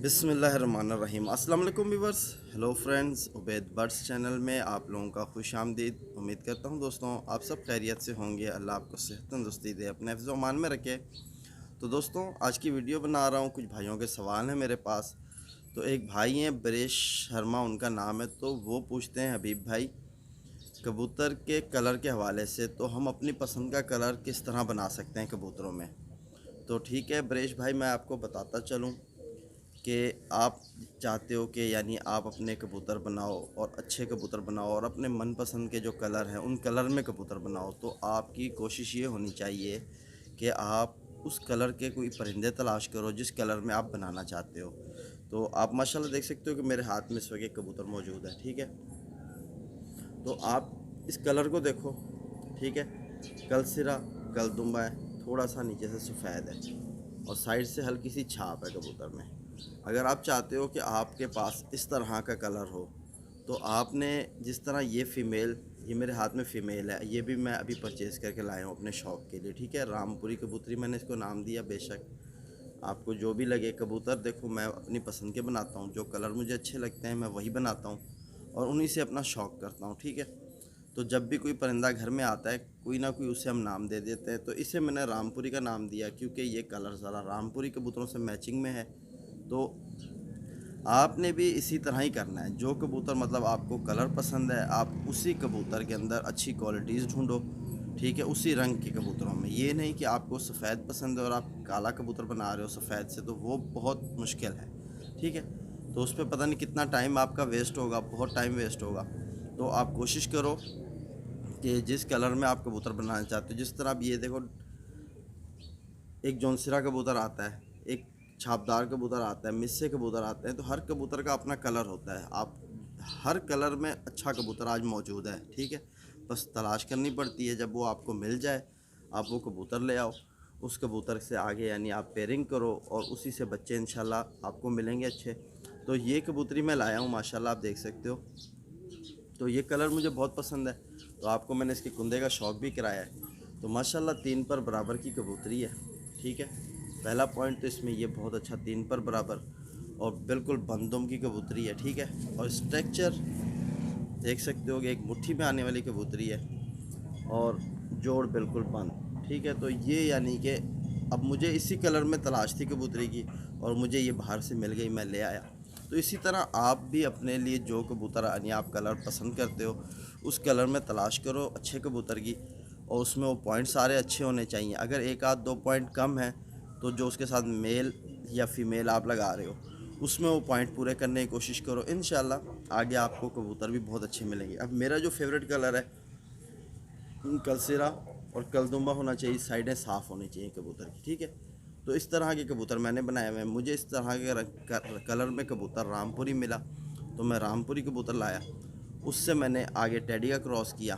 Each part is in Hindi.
बिस्मिल्लाहिर्रहमानिर्रहीम। अस्सलाम वालेकुम viewers, hello friends, Ubaid birds channel में आप लोगों का खुश आमदीद। उम्मीद करता हूँ दोस्तों आप सब खैरियत से होंगे। अल्लाह आपको सेहत तंदुरुस्ती दे, अपने हिफ्ज़ व अमान में रखे। तो दोस्तों आज की वीडियो बना रहा हूँ, कुछ भाइयों के सवाल हैं मेरे पास। तो एक भाई हैं ब्रेश शर्मा उनका नाम है, तो वो पूछते हैं हबीब भाई कबूतर के कलर के हवाले से, तो हम अपनी पसंद का कलर किस तरह बना सकते हैं कबूतरों में। तो ठीक है ब्रेश भाई, मैं आपको बताता चलूँ कि आप चाहते हो कि यानी आप अपने कबूतर बनाओ और अच्छे कबूतर बनाओ और अपने मनपसंद के जो कलर हैं उन कलर में कबूतर बनाओ। तो आपकी कोशिश ये होनी चाहिए कि आप उस कलर के कोई परिंदे तलाश करो जिस कलर में आप बनाना चाहते हो। तो आप माशाल्लाह देख सकते हो कि मेरे हाथ में इस वक्त एक कबूतर मौजूद है, ठीक है। तो आप इस कलर को देखो, ठीक है। कल सिरा कलदुम्बा है, थोड़ा सा नीचे से सफ़ेद है और साइड से हल्की सी छाप है कबूतर में। अगर आप चाहते हो कि आपके पास इस तरह का कलर हो तो आपने जिस तरह ये फ़ीमेल, ये मेरे हाथ में फ़ीमेल है, ये भी मैं अभी परचेज़ करके लाया हूँ अपने शौक़ के लिए, ठीक है। रामपुरी कबूतरी मैंने इसको नाम दिया। बेशक आपको जो भी लगे कबूतर, देखो मैं अपनी पसंद के बनाता हूँ, जो कलर मुझे अच्छे लगते हैं मैं वही बनाता हूँ और उन्हीं से अपना शौक़ करता हूँ, ठीक है। तो जब भी कोई परिंदा घर में आता है कोई ना कोई उसे हम नाम दे देते हैं। तो इसे मैंने रामपुरी का नाम दिया क्योंकि ये कलर ज़रा रामपुरी कबूतरों से मैचिंग में है। तो आपने भी इसी तरह ही करना है। जो कबूतर मतलब आपको कलर पसंद है आप उसी कबूतर के अंदर अच्छी क्वालिटीज़ ढूंढो, ठीक है, उसी रंग के कबूतरों में। ये नहीं कि आपको सफ़ेद पसंद है और आप काला कबूतर बना रहे हो सफ़ेद से, तो वो बहुत मुश्किल है, ठीक है। तो उस पर पता नहीं कितना टाइम आपका वेस्ट होगा, बहुत टाइम वेस्ट होगा। तो आप कोशिश करो कि जिस कलर में आप कबूतर बनाना चाहते हो, जिस तरह आप ये देखो, एक जौनसिरा कबूतर आता है, एक छापदार कबूतर आता है, मिस्से कबूतर आते हैं। तो हर कबूतर का अपना कलर होता है। आप हर कलर में अच्छा कबूतर आज मौजूद है, ठीक है। बस तलाश करनी पड़ती है। जब वो आपको मिल जाए आप वो कबूतर ले आओ, उस कबूतर से आगे यानी आप पेयरिंग करो और उसी से बच्चे इंशाल्लाह आपको मिलेंगे अच्छे। तो ये कबूतरी मैं लाया हूँ माशाल्लाह, आप देख सकते हो। तो ये कलर मुझे बहुत पसंद है, तो आपको मैंने इसके कुंदे का शौक़ भी कराया है। तो माशाल्लाह 3 पर बराबर की कबूतरी है, ठीक है। पहला पॉइंट तो इसमें ये बहुत अच्छा 3 पर बराबर और बिल्कुल बंदुम की कबूतरी है, ठीक है। और स्ट्रक्चर देख सकते हो कि एक मुट्ठी में आने वाली कबूतरी है और जोड़ बिल्कुल बंद, ठीक है। तो ये यानी कि अब मुझे इसी कलर में तलाश थी कबूतरी की और मुझे ये बाहर से मिल गई, मैं ले आया। तो इसी तरह आप भी अपने लिए जो कबूतर यानी आप कलर पसंद करते हो उस कलर में तलाश करो अच्छे कबूतर की, और उसमें वो पॉइंट सारे अच्छे होने चाहिए। अगर एक आध दो पॉइंट कम है तो जो उसके साथ मेल या फीमेल आप लगा रहे हो उसमें वो पॉइंट पूरे करने की कोशिश करो। इंशाल्लाह आगे आपको कबूतर भी बहुत अच्छे मिलेंगे। अब मेरा जो फेवरेट कलर है कलसिरा और कलदुम्बा होना चाहिए, साइडें साफ़ होनी चाहिए कबूतर की, ठीक है। तो इस तरह के कबूतर मैंने बनाए हुए हैं। मुझे इस तरह के कलर में कबूतर रामपुरी मिला तो मैं रामपुरी कबूतर लाया। उससे मैंने आगे टेडी का क्रॉस किया,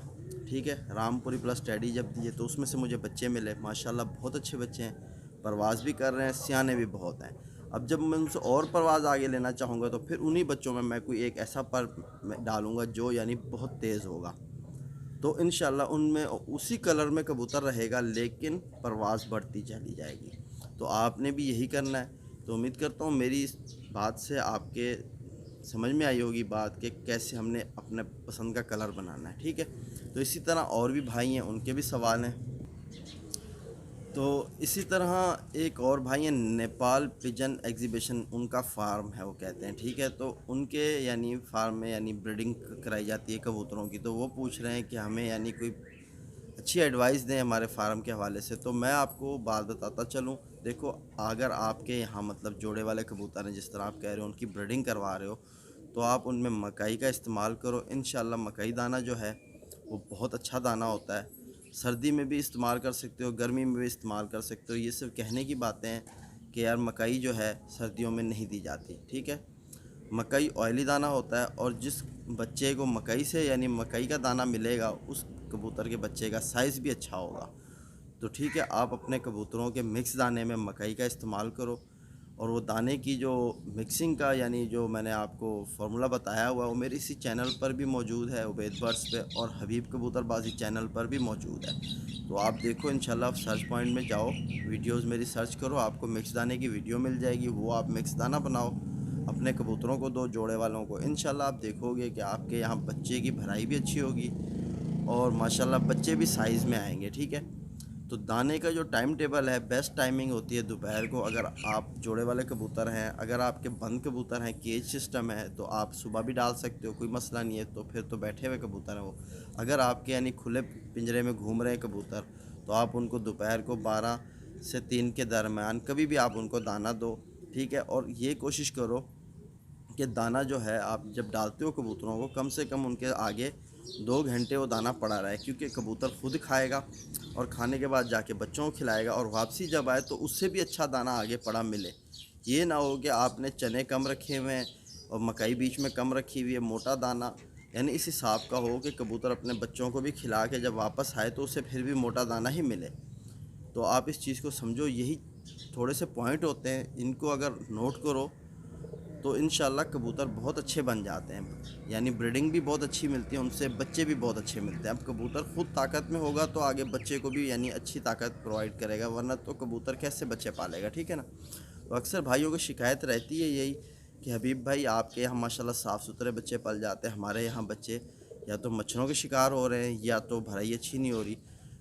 ठीक है। रामपुरी प्लस टेडी जब दिए तो उसमें से मुझे बच्चे मिले, माशाल्लाह बहुत अच्छे बच्चे हैं, परवाज़ भी कर रहे हैं, सियाने भी बहुत हैं। अब जब मैं उनसे और परवाज़ आगे लेना चाहूँगा तो फिर उन्हीं बच्चों में मैं कोई एक ऐसा पर डालूँगा जो यानी बहुत तेज़ होगा। तो इंशाल्लाह उनमें उसी कलर में कबूतर रहेगा लेकिन परवाज़ बढ़ती चली जाएगी। तो आपने भी यही करना है। तो उम्मीद करता हूँ मेरी इस बात से आपके समझ में आई होगी बात कि कैसे हमने अपने पसंद का कलर बनाना है, ठीक है। तो इसी तरह और भी भाई हैं, उनके भी सवाल हैं। तो इसी तरह एक और भाई हैं नेपाल पिजन एग्जीबिशन, उनका फार्म है वो कहते हैं, ठीक है। तो उनके यानी फार्म में यानी ब्रीडिंग कराई जाती है कबूतरों की। तो वो पूछ रहे हैं कि हमें यानी कोई अच्छी एडवाइस दें हमारे फार्म के हवाले से। तो मैं आपको बात बताता चलूँ। देखो अगर आपके यहाँ मतलब जोड़े वाले कबूतर हैं जिस तरह आप कह रहे हो उनकी ब्रीडिंग करवा रहे हो तो आप उनमें मकई का इस्तेमाल करो। इंशाल्लाह मकई दाना जो है वो बहुत अच्छा दाना होता है। सर्दी में भी इस्तेमाल कर सकते हो, गर्मी में भी इस्तेमाल कर सकते हो। ये सिर्फ कहने की बातें हैं कि यार मकई जो है सर्दियों में नहीं दी जाती, ठीक है। मकई ऑयली दाना होता है और जिस बच्चे को मकई से यानी मकई का दाना मिलेगा उस कबूतर के बच्चे का साइज़ भी अच्छा होगा। तो ठीक है, आप अपने कबूतरों के मिक्स दाने में मकई का इस्तेमाल करो और वो दाने की जो मिक्सिंग का यानी जो मैंने आपको फार्मूला बताया हुआ है वो मेरे इसी चैनल पर भी मौजूद है, उबैद बर्ड्स पे, और हबीब कबूतरबाजी चैनल पर भी मौजूद है। तो आप देखो इंशाल्लाह, सर्च पॉइंट में जाओ, वीडियोस मेरी सर्च करो, आपको मिक्स दाने की वीडियो मिल जाएगी, वो आप मिक्स दाना बनाओ अपने कबूतरों को दो, जोड़े वालों को। इंशाल्लाह आप देखोगे कि आपके यहाँ बच्चे की भराई भी अच्छी होगी और माशाल्लाह बच्चे भी साइज़ में आएंगे। ठीक है, तो दाने का जो टाइम टेबल है, बेस्ट टाइमिंग होती है दोपहर को। अगर आप जोड़े वाले कबूतर हैं, अगर आपके बंद कबूतर हैं, केज सिस्टम है, तो आप सुबह भी डाल सकते हो, कोई मसला नहीं है। तो फिर तो बैठे हुए कबूतर हैं वो। अगर आपके यानी खुले पिंजरे में घूम रहे हैं कबूतर, तो आप उनको दोपहर को 12 से 3 के दरमियान कभी भी आप उनको दाना दो। ठीक है, और ये कोशिश करो कि दाना जो है आप जब डालते हो कबूतरों को, कम से कम उनके आगे 2 घंटे वो दाना पड़ा रहे, क्योंकि कबूतर खुद खाएगा और खाने के बाद जाके बच्चों को खिलाएगा, और वापसी जब आए तो उससे भी अच्छा दाना आगे पड़ा मिले। ये ना हो कि आपने चने कम रखे हुए हैं और मकई बीच में कम रखी हुई है, मोटा दाना, यानी इस हिसाब का हो कि कबूतर अपने बच्चों को भी खिला के जब वापस आए तो उसे फिर भी मोटा दाना ही मिले। तो आप इस चीज़ को समझो, यही थोड़े से पॉइंट होते हैं, इनको अगर नोट करो तो इंशाल्लाह कबूतर बहुत अच्छे बन जाते हैं, यानी ब्रीडिंग भी बहुत अच्छी मिलती है, उनसे बच्चे भी बहुत अच्छे मिलते हैं। अब कबूतर खुद ताकत में होगा तो आगे बच्चे को भी यानी अच्छी ताकत प्रोवाइड करेगा, वरना तो कबूतर कैसे बच्चे पालेगा। ठीक है ना। तो अक्सर भाइयों की शिकायत रहती है यही कि हबीब भाई आपके यहाँ माशाल्लाह साफ़ सुथरे बच्चे पल जाते हैं, हमारे यहाँ बच्चे या तो मच्छरों के शिकार हो रहे हैं या तो भराई अच्छी नहीं हो रही।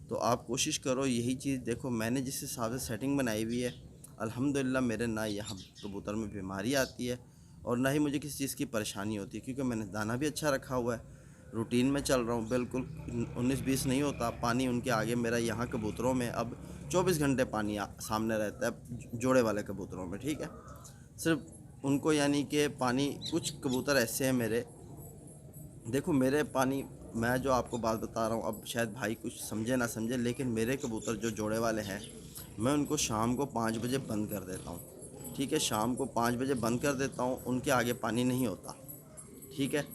तो आप कोशिश करो यही चीज़ देखो, मैंने जिस हिसाब से सेटिंग बनाई हुई है, अल्हम्दुलिल्लाह मेरे ना यहाँ कबूतर में बीमारी आती है और ना ही मुझे किसी चीज़ की परेशानी होती है, क्योंकि मैंने दाना भी अच्छा रखा हुआ है, रूटीन में चल रहा हूँ, बिल्कुल 19-20 नहीं होता। पानी उनके आगे मेरा यहाँ कबूतरों में अब 24 घंटे पानी सामने रहता है, जोड़े वाले कबूतरों में। ठीक है, सिर्फ उनको यानी कि पानी, कुछ कबूतर ऐसे हैं मेरे, देखो मेरे पानी, मैं जो आपको बात बता रहा हूँ, अब शायद भाई कुछ समझे ना समझे, लेकिन मेरे कबूतर जो जोड़े वाले हैं, मैं उनको शाम को 5 बजे बंद कर देता हूँ। ठीक है, शाम को 5 बजे बंद कर देता हूँ, उनके आगे पानी नहीं होता। ठीक है,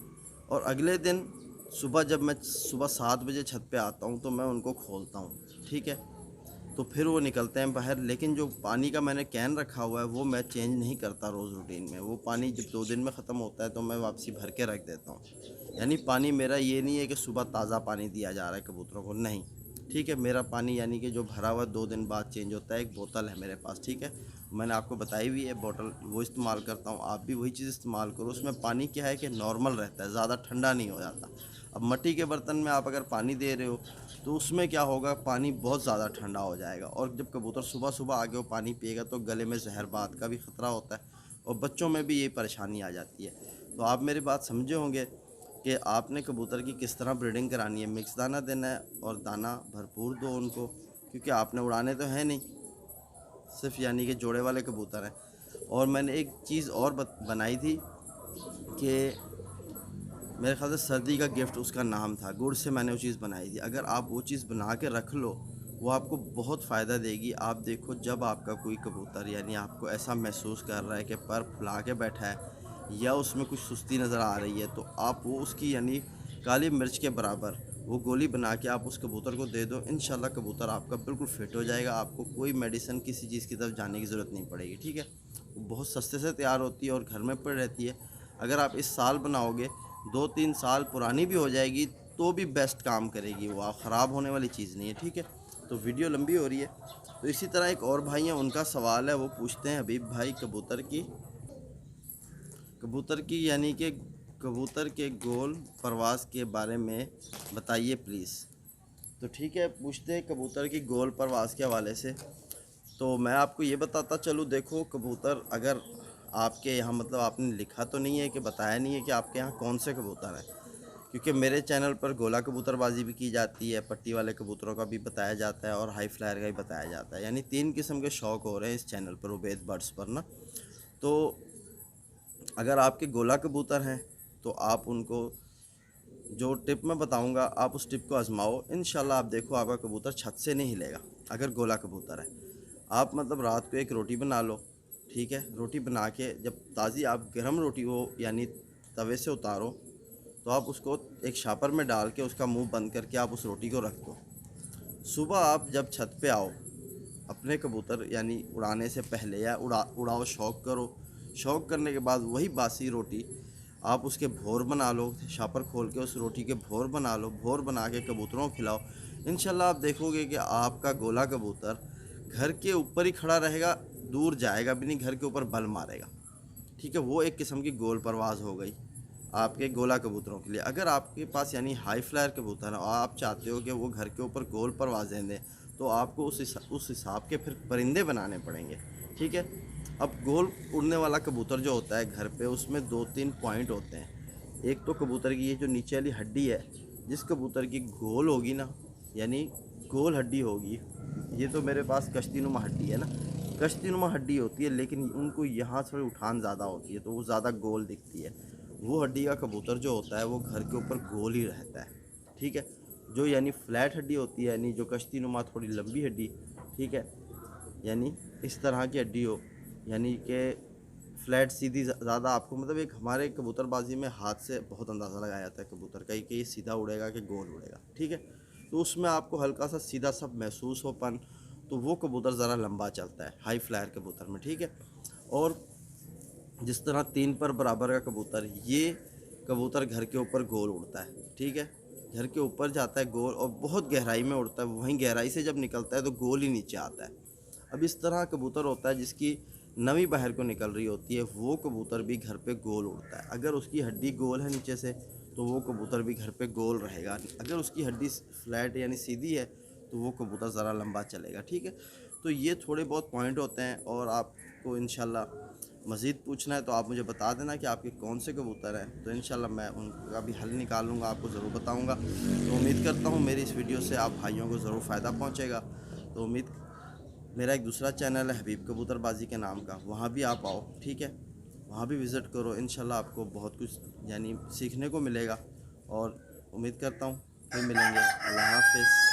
और अगले दिन सुबह जब मैं सुबह 7 बजे छत पे आता हूँ तो मैं उनको खोलता हूँ। ठीक है, तो फिर वो निकलते हैं बाहर, लेकिन जो पानी का मैंने कैन रखा हुआ है वो मैं चेंज नहीं करता रोज़ रूटीन में। वो पानी जब 2 दिन में ख़त्म होता है तो मैं वापसी भर के रख देता हूँ। यानी पानी मेरा ये नहीं है कि सुबह ताज़ा पानी दिया जा रहा है कबूतरों को, नहीं। ठीक है, मेरा पानी यानी कि जो भरा हुआ 2 दिन बाद चेंज होता है, एक बोतल है मेरे पास। ठीक है, मैंने आपको बताई हुई है बोतल, वो इस्तेमाल करता हूँ, आप भी वही चीज़ इस्तेमाल करो। उसमें पानी क्या है कि नॉर्मल रहता है, ज़्यादा ठंडा नहीं हो जाता। अब मिट्टी के बर्तन में आप अगर पानी दे रहे हो तो उसमें क्या होगा, पानी बहुत ज़्यादा ठंडा हो जाएगा, और जब कबूतर सुबह सुबह आगे वो पानी पिएगा तो गले में जहरबात का भी ख़तरा होता है और बच्चों में भी ये परेशानी आ जाती है। तो आप मेरी बात समझे होंगे कि आपने कबूतर की किस तरह ब्रीडिंग करानी है। मिक्स दाना देना है और दाना भरपूर दो उनको, क्योंकि आपने उड़ाने तो है नहीं, सिर्फ यानी कि जोड़े वाले कबूतर हैं। और मैंने एक चीज़ और बनाई थी कि मेरे ख्याल से सर्दी का गिफ्ट उसका नाम था, गुड़ से मैंने वो चीज़ बनाई थी। अगर आप वो चीज़ बना के रख लो, वो आपको बहुत फ़ायदा देगी। आप देखो, जब आपका कोई कबूतर यानी आपको ऐसा महसूस कर रहा है कि पर फुला के बैठा है या उसमें कुछ सुस्ती नज़र आ रही है, तो आप वो उसकी यानी काली मिर्च के बराबर वो गोली बना के आप उस कबूतर को दे दो। इंशाल्लाह कबूतर आपका बिल्कुल फिट हो जाएगा, आपको कोई मेडिसिन किसी चीज़ की तरफ जाने की ज़रूरत नहीं पड़ेगी। ठीक है, वो बहुत सस्ते से तैयार होती है और घर में पड़ी रहती है। अगर आप इस साल बनाओगे, 2-3 साल पुरानी भी हो जाएगी तो भी बेस्ट काम करेगी वो, आप ख़राब होने वाली चीज़ नहीं है। ठीक है, तो वीडियो लंबी हो रही है। तो इसी तरह एक और भाई हैं, उनका सवाल है, वो पूछते हैं हबीब भाई कबूतर की यानी कि कबूतर के गोल परवाज़ के बारे में बताइए प्लीज़। तो ठीक है, पूछते हैं कबूतर की गोल परवाज़ के हवाले से। तो मैं आपको ये बताता चलूँ, देखो कबूतर अगर आपके यहाँ, मतलब आपने लिखा तो नहीं है कि बताया नहीं है कि आपके यहाँ कौन से कबूतर हैं, क्योंकि मेरे चैनल पर गोला कबूतरबाजी भी की जाती है, पट्टी वाले कबूतरों का भी बताया जाता है और हाई फ्लायर का भी बताया जाता है। यानी 3 किस्म के शौक़ हो रहे हैं इस चैनल पर, उबैद बर्ड्स पर ना। तो अगर आपके गोला कबूतर हैं तो आप उनको जो टिप मैं बताऊंगा आप उस टिप को आजमाओ, इंशाल्लाह आप देखो आपका कबूतर छत से नहीं हिलेगा। अगर गोला कबूतर है, आप मतलब रात को एक रोटी बना लो। ठीक है, रोटी बना के जब ताज़ी आप गर्म रोटी हो यानी तवे से उतारो, तो आप उसको एक शापर में डाल के उसका मुंह बंद करके आप उस रोटी को रख दो। सुबह आप जब छत पे आओ, अपने कबूतर यानी उड़ाने से पहले या उड़ाओ, शौक़ करो। शौक़ करने के बाद वही बासी रोटी आप उसके भोर बना लो, शापर खोल के उस रोटी के भोर बना लो, भोर बना के कबूतरों को खिलाओ। इंशाल्लाह आप देखोगे कि आपका गोला कबूतर घर के ऊपर ही खड़ा रहेगा, दूर जाएगा भी नहीं, घर के ऊपर बल मारेगा। ठीक है, वो एक किस्म की गोल परवाज़ हो गई आपके गोला कबूतरों के लिए। अगर आपके पास यानी हाई फ्लायर कबूतर है और आप चाहते हो कि वो घर के ऊपर गोल परवाज़ें दें, तो आपको उस हिसाब के फिर परिंदे बनाने पड़ेंगे। ठीक है, अब गोल उड़ने वाला कबूतर जो होता है घर पे, उसमें 2-3 पॉइंट होते हैं। एक तो कबूतर की ये जो नीचे वाली हड्डी है, जिस कबूतर की गोल होगी ना, यानी गोल हड्डी होगी, ये तो मेरे पास कश्तीनुमा हड्डी है ना, कश्तीनुमा हड्डी होती है, लेकिन उनको यहाँ से उठान ज़्यादा होती है तो वो ज़्यादा गोल दिखती है। वो हड्डी का कबूतर जो होता है वो घर के ऊपर गोल ही रहता है। ठीक है, जो यानी फ्लैट हड्डी होती है, यानी जो कश्तीनुमा थोड़ी लंबी हड्डी, ठीक है, यानी इस तरह की हड्डी हो, यानी कि फ्लैट सीधी ज़्यादा आपको, मतलब एक हमारे कबूतरबाजी में हाथ से बहुत अंदाज़ा लगाया जाता है कबूतर का कि ये सीधा उड़ेगा कि गोल उड़ेगा। ठीक है, तो उसमें आपको हल्का सा सीधा सब महसूस होपन, तो वो कबूतर ज़रा लंबा चलता है हाई फ्लायर कबूतर में। ठीक है, और जिस तरह 3 पर बराबर का कबूतर, ये कबूतर घर के ऊपर गोल उड़ता है। ठीक है, घर के ऊपर जाता है गोल और बहुत गहराई में उड़ता है, वहीं गहराई से जब निकलता है तो गोल ही नीचे आता है। अब इस तरह कबूतर होता है जिसकी नमी बाहर को निकल रही होती है, वो कबूतर भी घर पे गोल उड़ता है। अगर उसकी हड्डी गोल है नीचे से, तो वो कबूतर भी घर पे गोल रहेगा। अगर उसकी हड्डी फ्लैट यानी सीधी है, तो वो कबूतर ज़रा लंबा चलेगा। ठीक है, तो ये थोड़े बहुत पॉइंट होते हैं, और आपको इंशाल्लाह मज़ीद पूछना है तो आप मुझे बता देना कि आपके कौन से कबूतर हैं, तो इंशाल्लाह मैं उनका भी हल निकाल लूँगा, आपको ज़रूर बताऊँगा। तो उम्मीद करता हूँ मेरी इस वीडियो से आप भाइयों को ज़रूर फ़ायदा पहुँचेगा। तो मेरा एक दूसरा चैनल है हबीब कबूतरबाजी के नाम का, वहाँ भी आप आओ। ठीक है, वहाँ भी विज़िट करो, इंशाल्लाह आपको बहुत कुछ यानी सीखने को मिलेगा। और उम्मीद करता हूँ फिर मिलेंगे। अल्लाह हाफ़िज़।